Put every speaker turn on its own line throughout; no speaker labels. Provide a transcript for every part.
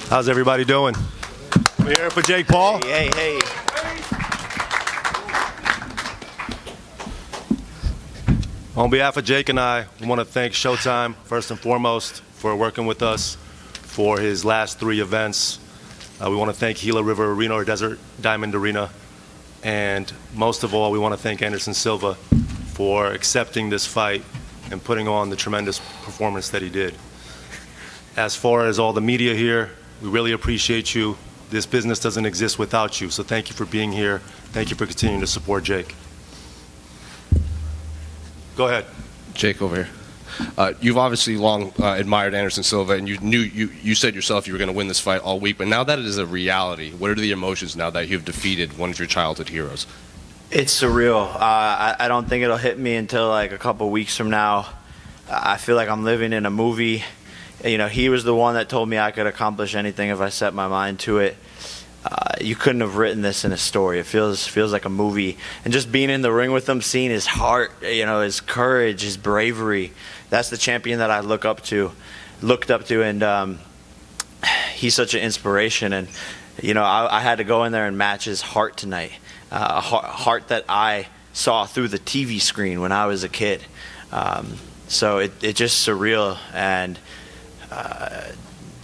How's everybody doing? We're here for Jake Paul.
Hey, hey, hey.
On behalf of Jake and I, we want to thank ShowTime, first and foremost, for working with us for his last 3 events. We want to thank Gila River Arena or Desert Diamond Arena. And most of all, we want to thank Anderson Silva for accepting this fight and putting on the tremendous performance that he did. As far as all the media here, we really appreciate you. This business doesn't exist without you, so thank you for being here. Thank you for continuing to support Jake. Go ahead.
Jake, over here. You've obviously long admired Anderson Silva, and you said yourself you were going to win this fight all week, but now that it is a reality, what are the emotions now that you've defeated one of your childhood heroes?
It's surreal. I don't think it'll hit me until like a couple weeks from now. I feel like I'm living in a movie. You know, he was the one that told me I could accomplish anything if I set my mind to it. You couldn't have written this in a story. It feels like a movie. And just being in the ring with him, seeing his heart, you know, his courage, his bravery. That's the champion that I looked up to, and he's such an inspiration. And you know, I had to go in there and match his heart tonight, a heart that I saw through the TV screen when I was a kid. So it just surreal and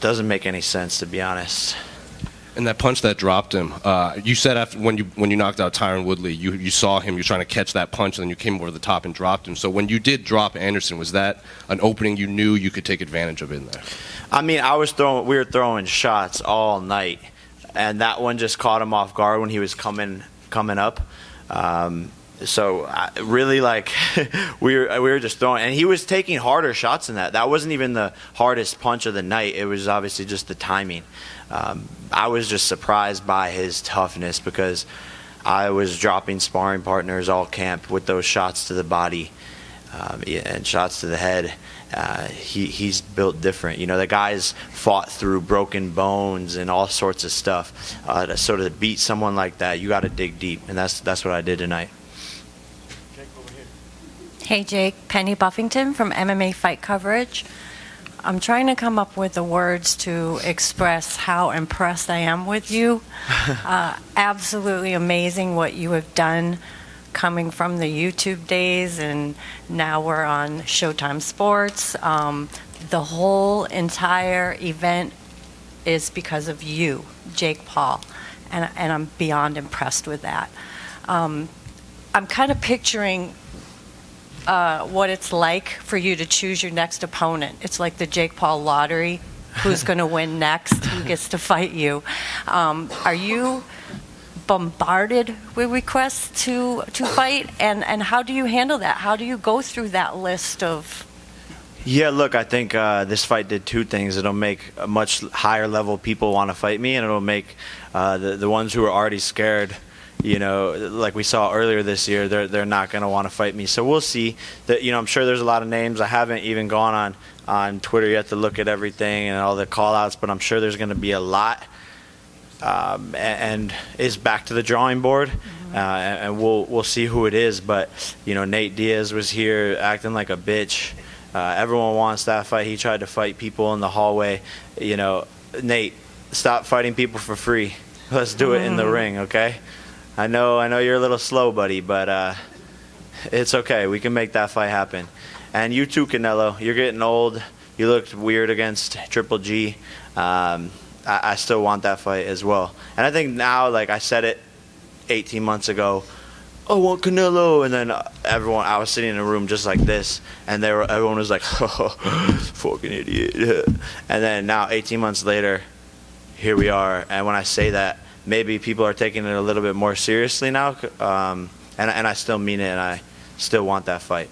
doesn't make any sense, to be honest.
And that punch that dropped him, you said after when you knocked out Tyron Woodley, you saw him, you're trying to catch that punch, and then you came over the top and dropped him. So when you did drop Anderson, was that an opening you knew you could take advantage of in there? I
mean, we were throwing shots all night, and that one just caught him off guard when he was coming up. So really, like, we were just throwing, and he was taking harder shots than that. That wasn't even the hardest punch of the night. It was obviously just the timing. I was just surprised by his toughness because I was dropping sparring partners all camp with those shots to the body and shots to the head. He's built different. You know, the guy's fought through broken bones and all sorts of stuff. So to beat someone like that, you got to dig deep, and that's what I did tonight.
Hey Jake, Penny Buffington from MMA Fight Coverage. I'm trying to come up with the words to express how impressed I am with you. Absolutely amazing what you have done coming from the YouTube days, and now we're on ShowTime Sports. The whole entire event is because of you, Jake Paul, and I'm beyond impressed with that. I'm kind of picturing what it's like for you to choose your next opponent. It's like the Jake Paul lottery. Who's going to win next? Who gets to fight you? Are you bombarded with requests to fight? And how do you handle that? How do you go through that list of...
Yeah, look, I think this fight did 2 things. It'll make a much higher level people want to fight me, and it'll make the ones who are already scared, you know, like we saw earlier this year, they're not going to want to fight me. So we'll see. That, you know, I'm sure there's a lot of names. I haven't even gone on Twitter yet to look at everything and all the call-outs, but I'm sure there's going to be a lot. And it's back to the drawing board, and we'll see who it is. But you know, Nate Diaz was here acting like a bitch. Everyone wants that fight. He tried to fight people in the hallway. You know, Nate, stop fighting people for free. Let's do it in the ring, okay? I know you're a little slow, buddy, but it's okay. We can make that fight happen. And you too, Canelo. You're getting old. You looked weird against Triple G. I still want that fight as well. And I think now, like I said it 18 months ago, I want Canelo. And then I was sitting in a room just like this, and everyone was like, oh, fucking idiot. And then now, 18 months later, here we are. And when I say that, maybe people are taking it a little bit more seriously now, and I still mean it, and I still want that fight.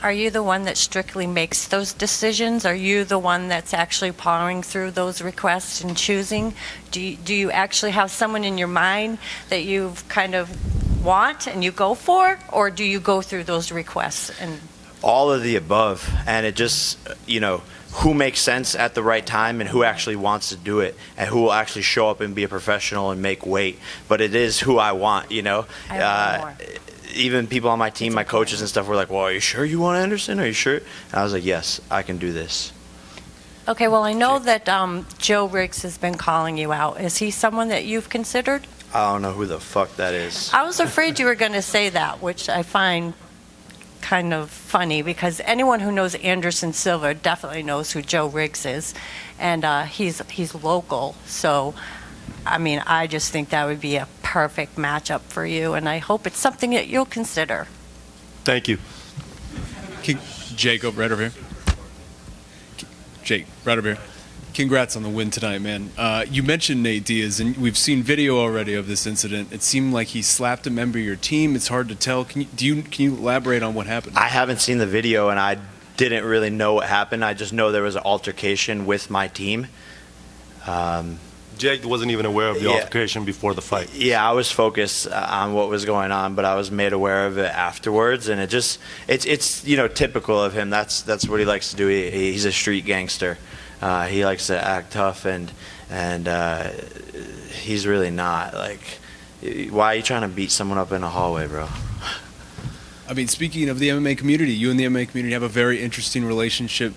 Are you the one that strictly makes those decisions? Are you the one that's actually powering through those requests and choosing? Do you actually have someone in your mind that you kind of want and you go for, or do you go through those requests? And
all of the above, and it just, you know, who makes sense at the right time and who actually wants to do it and who will actually show up and be a professional and make weight. But it is who I want, you know. Even people on my team, my coaches and stuff, were like, well, are you sure you want Anderson? Are you sure? And I was like, yes, I can do this.
Okay, well, I know that Joe Riggs has been calling you out. Is he someone that you've considered?
I don't know who the fuck that is.
I was afraid you were going to say that, which I find kind of funny because anyone who knows Anderson Silva definitely knows who Joe Riggs is, and he's local. So, I mean, I just think that would be a perfect matchup for you, and I hope it's something that you'll consider.
Thank you.
Jacob, right over here. Jake, right over here. Congrats on the win tonight, man. You mentioned Nate Diaz, and we've seen video already of this incident. It seemed like he slapped a member of your team. It's hard to tell. Can you elaborate on what happened?
I haven't seen the video, and I didn't really know what happened. I just know there was an altercation with my team.
Jake wasn't even aware of the altercation before the fight.
Yeah, I was focused on what was going on, but I was made aware of it afterwards, and it's typical of him. That's what he likes to do. He's a street gangster. He likes to act tough, and he's really not. Like, why are you trying to beat someone up in a hallway, bro?
I mean, speaking of the MMA community, you and the MMA community have a very interesting relationship,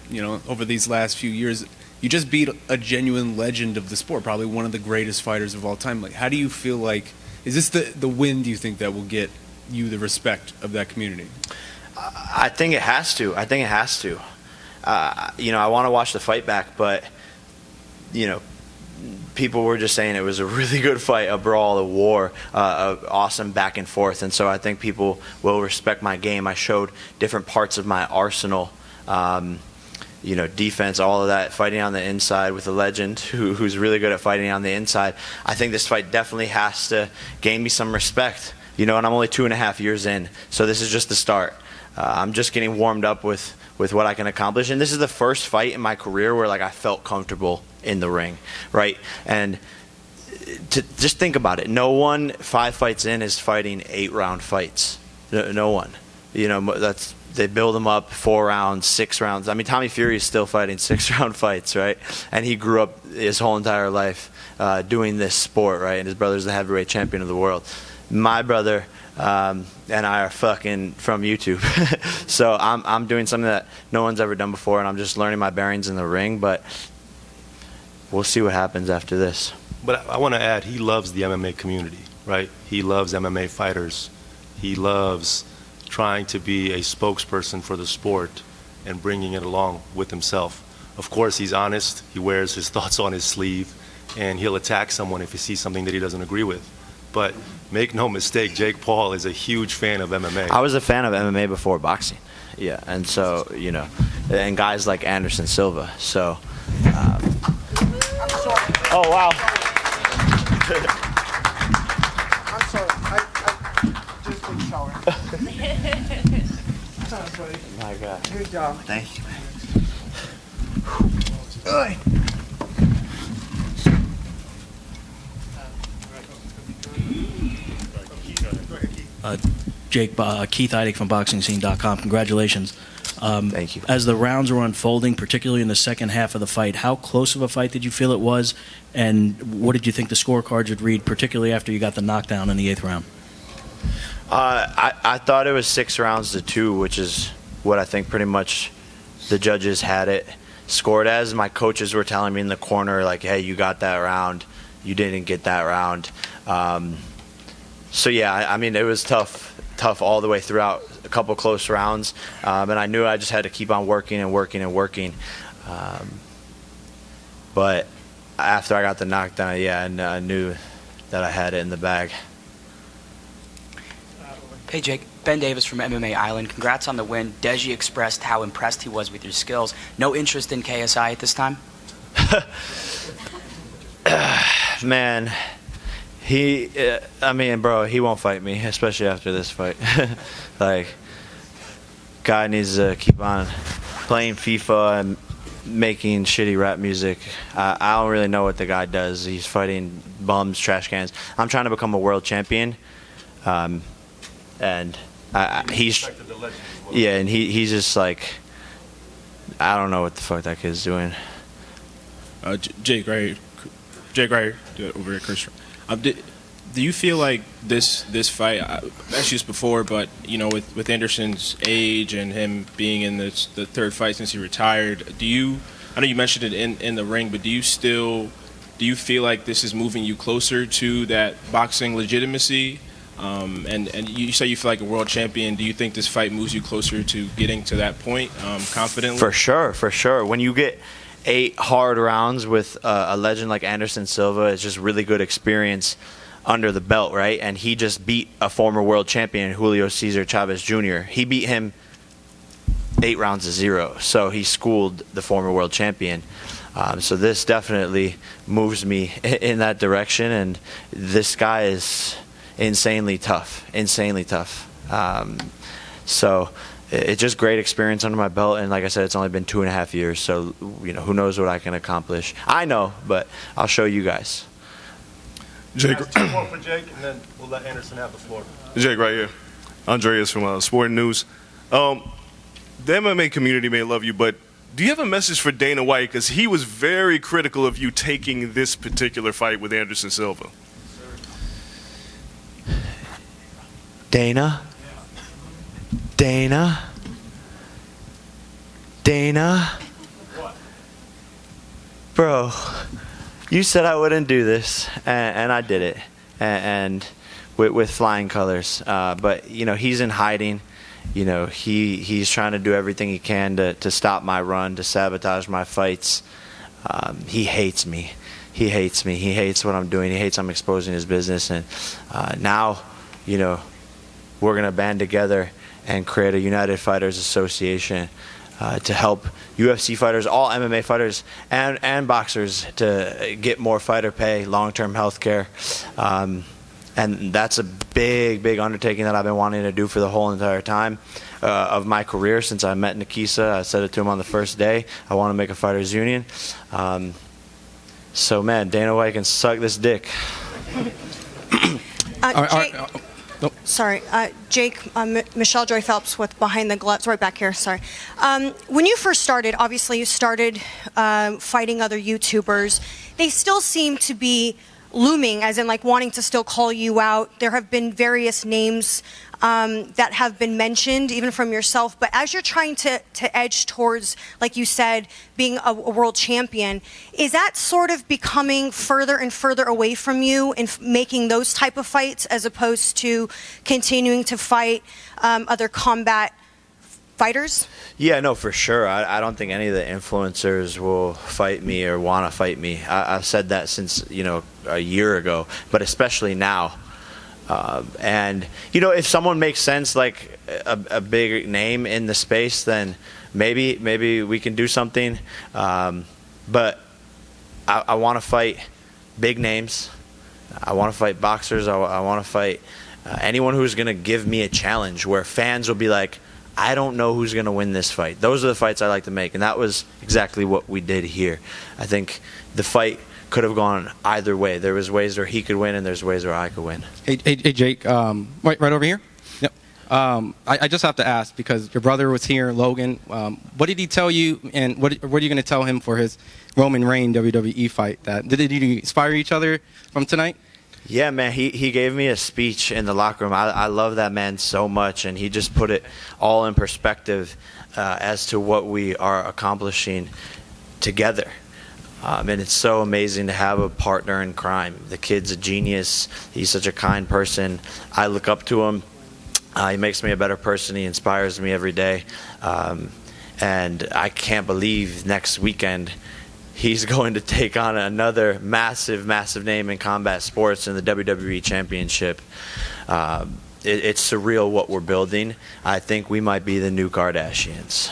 over these last few years. You just beat a genuine legend of the sport, probably one of the greatest fighters of all time. Like, how do you feel like, is this the win, do you think, that will get you the respect of that community?
I think it has to. I want to watch the fight back, but, people were just saying it was a really good fight, a brawl, a war, awesome back and forth. And so I think people will respect my game. I showed different parts of my arsenal, defense, all of that, fighting on the inside with a legend who's really good at fighting on the inside. I think this fight definitely has to gain me some respect, and I'm only 2.5 years in, so this is just the start. I'm just getting warmed up with what I can accomplish, and this is the first fight in my career where I felt comfortable in the ring, right? And just think about it. No one 5 fights in is fighting 8-round fights. No one. They build them up 4 rounds, 6 rounds. I mean, Tommy Fury is still fighting 6-round fights, right? And he grew up his whole entire life doing this sport, right? And his brother's the heavyweight champion of the world. My brother and I are fucking from YouTube. So I'm doing something that no one's ever done before, and I'm just learning my bearings in the ring, but we'll see what happens after this.
But I want to add, he loves the MMA community, right? He loves MMA fighters. He loves trying to be a spokesperson for the sport and bringing it along with himself. Of course, he's honest. He wears his thoughts on his sleeve, and he'll attack someone if he sees something that he doesn't agree with. But make no mistake, Jake Paul is a huge fan of MMA.
I was a fan of MMA before boxing. Yeah, and so, and guys like Anderson Silva. So, oh, wow.
I'm sorry. I just took a shower. Sorry.
My God.
Good job.
Thank you, man.
Keith Eidig from BoxingScene.com. Congratulations.
Thank you.
As the rounds were unfolding, particularly in the second half of the fight, how close of a fight did you feel it was, and what did you think the scorecards would read, particularly after you got the knockdown in the 8th round?
I thought it was 6 rounds to 2, which is what I think pretty much the judges had it scored as. My coaches were telling me in the corner, like, hey, you got that round, you didn't get that round. So yeah, I mean, it was tough all the way throughout. A couple close rounds, and I knew I just had to keep on working and working and working. But after I got the knockdown, yeah, and I knew that I had it in the bag.
Hey Jake, Ben Davis from MMA Island. Congrats on the win. Deji expressed how impressed he was with your skills. No interest in KSI at this time?
Man, bro, he won't fight me, especially after this fight. Like, guy needs to keep on playing FIFA and making shitty rap music. I don't really know what the guy does. He's fighting bums, trash cans. I'm trying to become a world champion, and he's and he's just like, I don't know what the fuck that kid's doing.
Jake, right here, over here, Chris. Do you feel like this fight, I've asked you this before, but with Anderson's age and him being in the 3rd fight since he retired, do you I know you mentioned it in the ring, but do you feel like this is moving you closer to that boxing legitimacy? And you say you feel like a world champion. Do you think this fight moves you closer to getting to that point confidently?
For sure. When you get 8 hard rounds with a legend like Anderson Silva, it's just really good experience under the belt, right? And he just beat a former world champion, Julio Cesar Chavez Jr. He beat him 8 rounds to 0, so he schooled the former world champion. So this definitely moves me in that direction, and this guy is insanely tough. So it's just great experience under my belt, and like I said, it's only been 2.5 years, so who knows what I can accomplish. I know, but I'll show you guys.
Jake, 2 more for Jake, and then we'll let Anderson have the floor.
Jake, right here. Andreas from Sporting News. The MMA community may love you, but do you have a message for Dana White? Because he was very critical of you taking this particular fight with Anderson Silva.
Dana? Bro, you said I wouldn't do this, and I did it, and with flying colors. But he's in hiding. He's trying to do everything he can to stop my run, to sabotage my fights. He hates me. He hates what I'm doing. He hates I'm exposing his business. And now, we're going to band together and create a United Fighters Association to help UFC fighters, all MMA fighters, and boxers to get more fighter pay, long-term health care. And that's a big undertaking that I've been wanting to do for the whole entire time of my career since I met Nikisa. I said it to him on the first day. I want to make a fighters union. So, man, Dana White can suck this dick.
Jake, Michelle Joy Phelps with Behind the Gloves, right back here, sorry. When you first started, obviously you started fighting other YouTubers. They still seem to be looming, as in like wanting to still call you out. There have been various names that have been mentioned, even from yourself. But as you're trying to edge towards, like you said, being a world champion, is that sort of becoming further and further away from you in making those type of fights, as opposed to continuing to fight other combat fighters?
Yeah, no, for sure. I don't think any of the influencers will fight me or want to fight me. I've said that since, a year ago, but especially now. And, if someone makes sense, like a big name in the space, then maybe we can do something. But I want to fight big names. I want to fight boxers. I want to fight anyone who's going to give me a challenge where fans will be like, I don't know who's going to win this fight. Those are the fights I like to make, and that was exactly what we did here. I think the fight could have gone either way. There was ways where he could win, and there's ways where I could win.
Hey Jake, right over here. Yep. I just have to ask, because your brother was here, Logan. What did he tell you, and what are you going to tell him for his Roman Reigns WWE fight? Did you inspire each other from tonight?
Yeah, man, he gave me a speech in the locker room. I love that man so much, and he just put it all in perspective as to what we are accomplishing together. And it's so amazing to have a partner in crime. The kid's a genius. He's such a kind person. I look up to him. He makes me a better person. He inspires me every day. And I can't believe next weekend he's going to take on another massive name in combat sports in the WWE Championship. It's surreal what we're building. I think we might be the new Kardashians.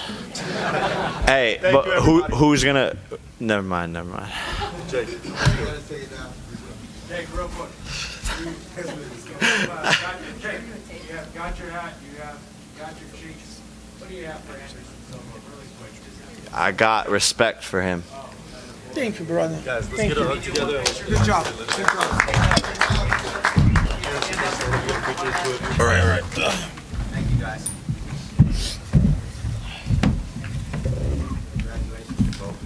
Hey, but who's gonna? Never mind.
Jake. Jake, real quick. You have got your hat. You have got your cheeks. What do you have for Anderson Silva? Really quick.
I got respect for him.
Thank you, brother.
Guys, let's get a hug together.
Good job. Good job.
All right.
Thank you, guys.
Congratulations, both.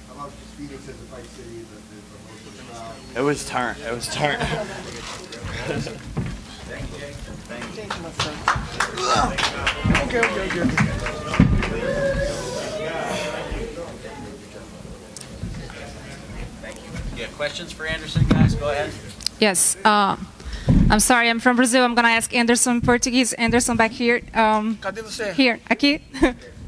How about just Phoenix as a fight city? Most of the crowd?
It was turn.
Thank you, Jake. Thank you.
Thank you, my friend.
Okay.
Yeah, questions for Anderson, guys? Go ahead.
Yes. I'm sorry, I'm from Brazil. I'm going to ask Anderson in Portuguese. Anderson, back here.
Cadê você?
Here, aqui.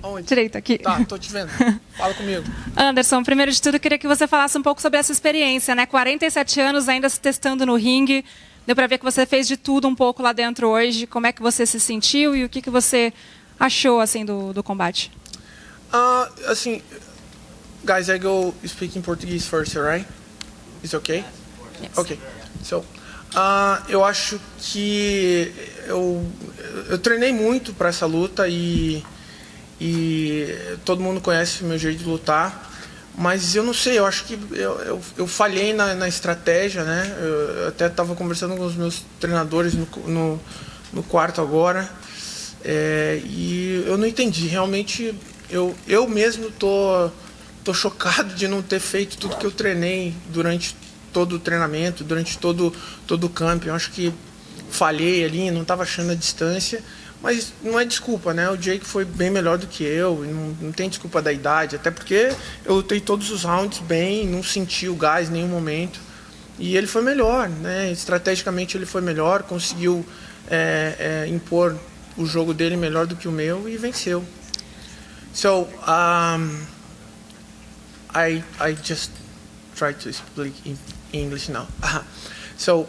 Onde?
Direito, aqui.
Tá, tô te vendo. Fala comigo.
Anderson, primeiro de tudo, eu queria que você falasse um pouco sobre essa experiência, né? 47 anos ainda se testando no ringue. Deu para ver que você fez de tudo um pouco lá dentro hoje. Como é que você se sentiu e o que você achou, assim, do combate?
Assim, guys, I go speak in Portuguese first, right? Is okay?
Yes.
Okay. So, eu acho que eu treinei muito para essa luta e todo mundo conhece o meu jeito de lutar, mas eu não sei, eu acho que eu falhei na estratégia, né? Eu até estava conversando com os meus treinadores no quarto agora, e eu não entendi. Realmente, eu mesmo tô chocado de não ter feito tudo que eu treinei durante todo o treinamento, durante todo o camp. Eu acho que falhei ali, não estava achando a distância, mas não é desculpa, né? O Jake foi bem melhor do que eu, não tem desculpa da idade, até porque eu lutei todos os rounds bem, não senti o gás em nenhum momento, e ele foi melhor, né? Estrategicamente ele foi melhor, conseguiu impor o jogo dele melhor do que o meu e venceu. So, I just try to speak in English now. So,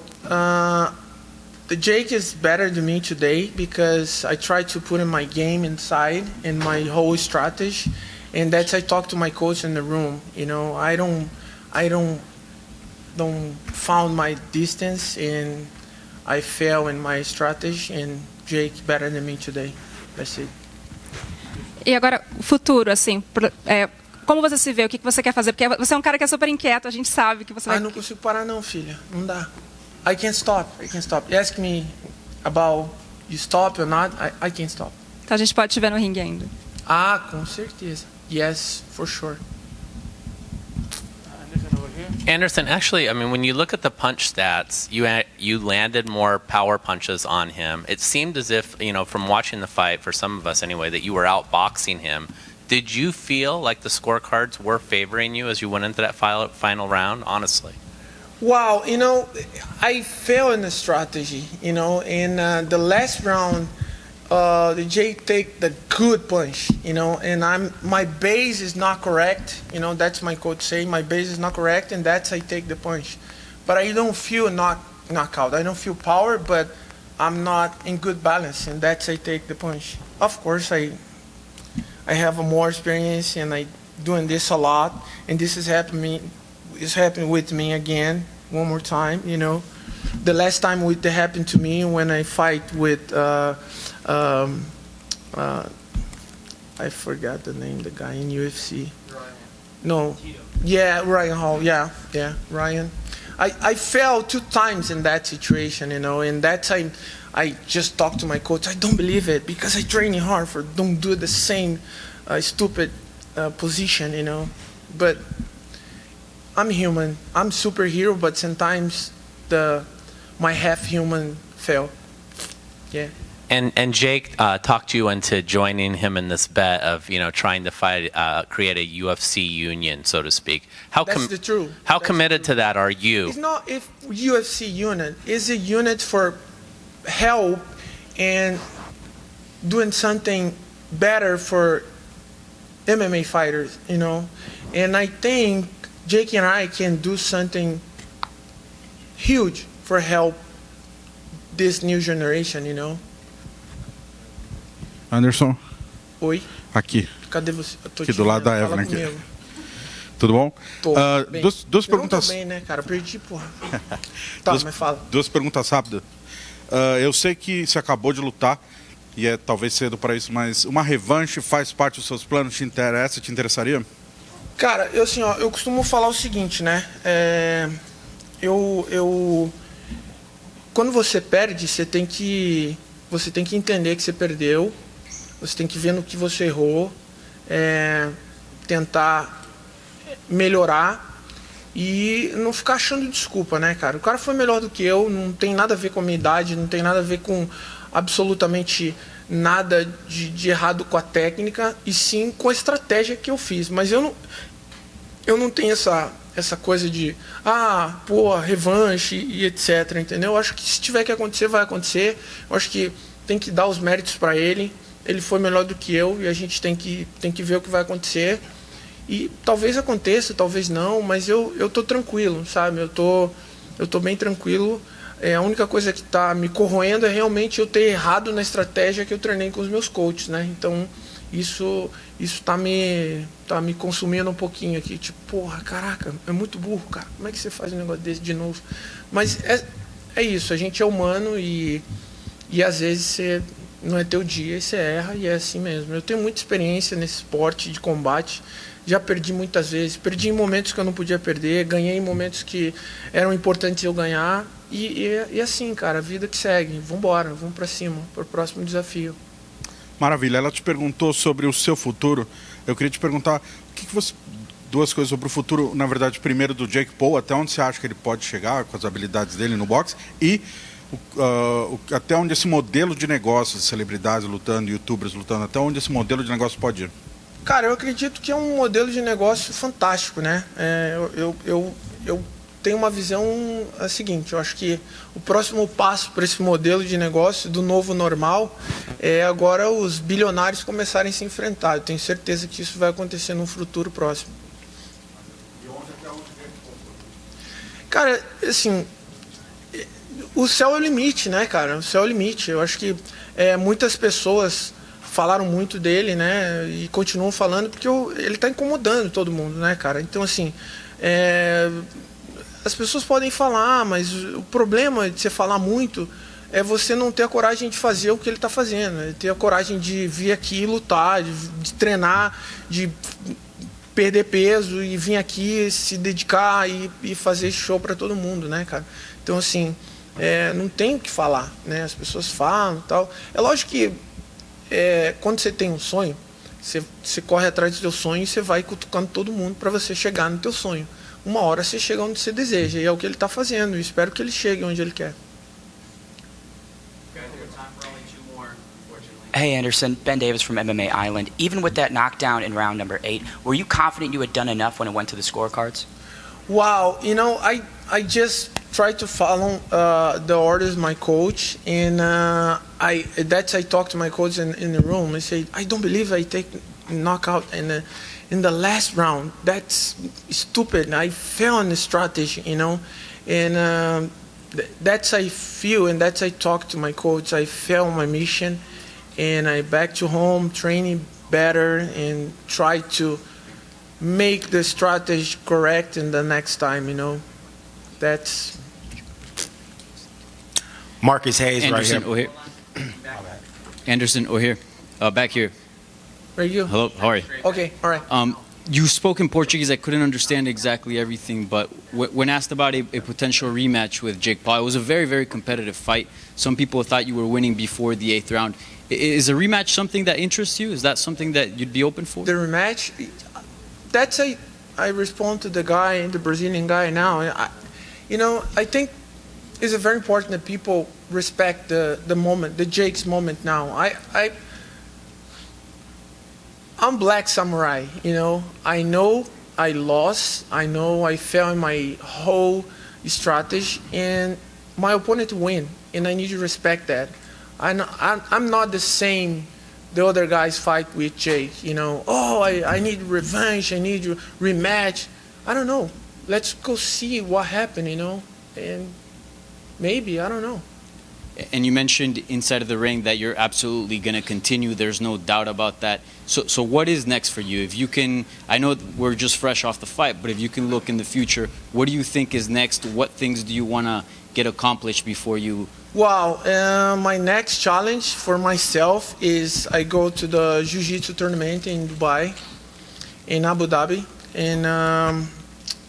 the Jake is better than me today because I try to put in my game inside and my whole strategy, and that's I talk to my coach in the room. You know, I don't found my distance and I fail in my strategy, and Jake better than me today. That's it.
E agora, o futuro, assim, como você se vê? O que você quer fazer? Porque você é um cara que é super inquieto, a gente sabe que você vai...
Não consigo parar não, filha. Não dá. I can't stop. You ask me about you stop or not, I can't stop.
Então a gente pode te ver no ringue ainda.
Com certeza. Yes, for sure.
Anderson, actually, I mean, when you look at the punch stats, you landed more power punches on him. It seemed as if, you know, from watching the fight, for some of us anyway, that you were outboxing him. Did you feel like the scorecards were favoring you as you went into that final round, honestly?
Wow, you know, I failed in the strategy, you know. In the last round, the Jay take the good punch, you know, and my base is not correct, you know. That's my coach saying my base is not correct, and that's I take the punch. But I don't feel knockout. I don't feel power, but I'm not in good balance, and that's I take the punch. Of course, I have more experience, and I doing this a lot, and this is happening with me again one more time, you know. The last time it happened to me when I fight with I forgot the name, the guy in UFC. Ryan. No. Yeah, Ryan Hall. Yeah, Ryan. I fell 2 times in that situation, you know, and that time I just talked to my coach. I don't believe it because I training hard for don't do the same stupid position, you know. But I'm human. I'm superhero, but sometimes my half human fail. Yeah.
And Jake talked you into joining him in this bet of, you know, trying to create a UFC union, so to speak.
That's the truth.
How committed to that are you?
It's not if UFC unit. It's a unit for help and doing something better for MMA fighters, you know. And I think Jake and I can do something huge for help this new generation, you know.
Anderson.
Oi.
Aqui.
Cadê você? Eu tô
Aqui
te
do lado
vendo,
da
fala
Evelyn aqui.
comigo.
Tudo bom?
Tô bem.
Duas
eu
perguntas.
não tô bem, né, cara? Perdi, porra. Tá, mas fala.
Duas perguntas rápidas. Eu sei que você acabou de lutar e é talvez cedo para isso, mas uma revanche faz parte dos seus planos? Te interessa? Te interessaria?
Cara, eu costumo falar o seguinte, né? Quando você perde, você tem que entender que você perdeu. Você tem que ver no que você errou, tentar melhorar e não ficar achando desculpa, né, cara? O cara foi melhor do que eu, não tem nada a ver com a minha idade, não tem nada a ver com absolutamente nada de errado com a técnica, e sim com a estratégia que eu fiz. Mas eu não tenho essa coisa de, revanche e etc, entendeu? Eu acho que se tiver que acontecer, vai acontecer. Eu acho que tem que dar os méritos para ele. Ele foi melhor do que eu e a gente tem que ver o que vai acontecer. E talvez aconteça, talvez não, mas eu tô tranquilo, sabe? Eu tô bem tranquilo. A única coisa que tá me corroendo é realmente eu ter errado na estratégia que eu treinei com os meus coaches, né? Então, isso tá me consumindo um pouquinho aqui. Tipo, porra, caraca, é muito burro, cara. Como é que você faz um negócio desse de novo? Mas é isso, a gente é humano e às vezes não é teu dia e você erra, e é assim mesmo. Eu tenho muita experiência nesse esporte de combate. Já perdi muitas vezes. Perdi em momentos que eu não podia perder. Ganhei em momentos que eram importantes eu ganhar. E assim, cara, a vida que segue. Vambora, vamos pra cima, pro próximo desafio.
Maravilha. Ela te perguntou sobre o seu futuro. Eu queria te perguntar, duas coisas sobre o futuro, na verdade, primeiro do Jake Paul, até onde você acha que ele pode chegar com as habilidades dele no boxe, e até onde esse modelo de negócio, de celebridades lutando, youtubers lutando, até onde esse modelo de negócio pode ir?
Cara, eu acredito que é um modelo de negócio fantástico, né? Eu tenho uma visão seguinte, eu acho que o próximo passo para esse modelo de negócio do novo normal é agora os bilionários começarem a se enfrentar. Eu tenho certeza que isso vai acontecer num futuro próximo. Cara, assim, o céu é o limite, né, cara? O céu é o limite. Eu acho que muitas pessoas falaram muito dele, né, e continuam falando porque ele está incomodando todo mundo, né, cara? Então, assim, as pessoas podem falar, mas o problema de você falar muito é você não ter a coragem de fazer o que ele está fazendo, né? Ter a coragem de vir aqui e lutar, de treinar, de perder peso e vir aqui se dedicar e fazer show para todo mundo, né, cara? Então, assim, não tem o que falar, né? As pessoas falam e tal. É lógico que quando você tem um sonho, você corre atrás do seu sonho e você vai cutucando todo mundo para você chegar no teu sonho. Uma hora você chega onde você deseja, e é o que ele está fazendo. Eu espero que ele chegue onde ele quer.
Hey Anderson, Ben Davis from MMA Island. Even with that knockdown in round number 8, were you confident you had done enough when it went to the scorecards?
Wow, I just try to follow the orders of my coach, and I talked to my coach in the room. I said, I don't believe I take knockout in the last round. That's stupid. I fell on the strategy, and that's I feel, and that's I talk to my coach. I failed on my mission, and I back to home training better and try to make the strategy correct in the next time. That's
Marcus Hayes
Anderson,
right here.
Anderson, here. Back here.
Where are you?
Hello, how are you?
Okay, all right.
You spoke in Portuguese. I couldn't understand exactly everything, but when asked about a potential rematch with Jake Paul, it was a very, very competitive fight. Some people thought you were winning before the 8th round. Is a rematch something that interests you? Is that something that you'd be open for?
The rematch? I respond to the guy, the Brazilian guy now. I think it's very important that people respect the moment, the Jake's moment now. I'm Black Samurai, I know I lost. I know I failed in my whole strategy, and my opponent win, and I need to respect that. I'm not the same the other guys fight with Jake, I need revenge, I need rematch. I don't know. Let's go see what happened, and maybe, I don't know.
And you mentioned inside of the ring that you're absolutely going to continue. There's no doubt about that. So what is next for you? If you can, I know we're just fresh off the fight, but if you can look in the future, what do you think is next? What things do you want to get accomplished before you?
Wow, my next challenge for myself is I go to the Jiu-Jitsu tournament in Dubai, in Abu Dhabi, and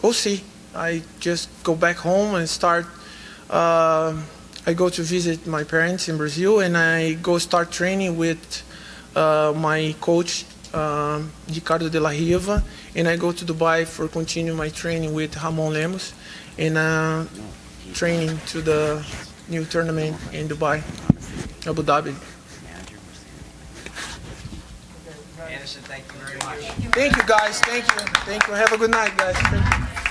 we'll see. I just go back home and start. I go to visit my parents in Brazil, and I go start training with my coach, Ricardo de la Riva, and I go to Dubai for continue my training with Ramon Lemos, and training to the new tournament in Dubai, Abu Dhabi.
Congratulations. Thank you very much.
Thank you, guys. Thank you. Thank you. Have a good night, guys. Thank you.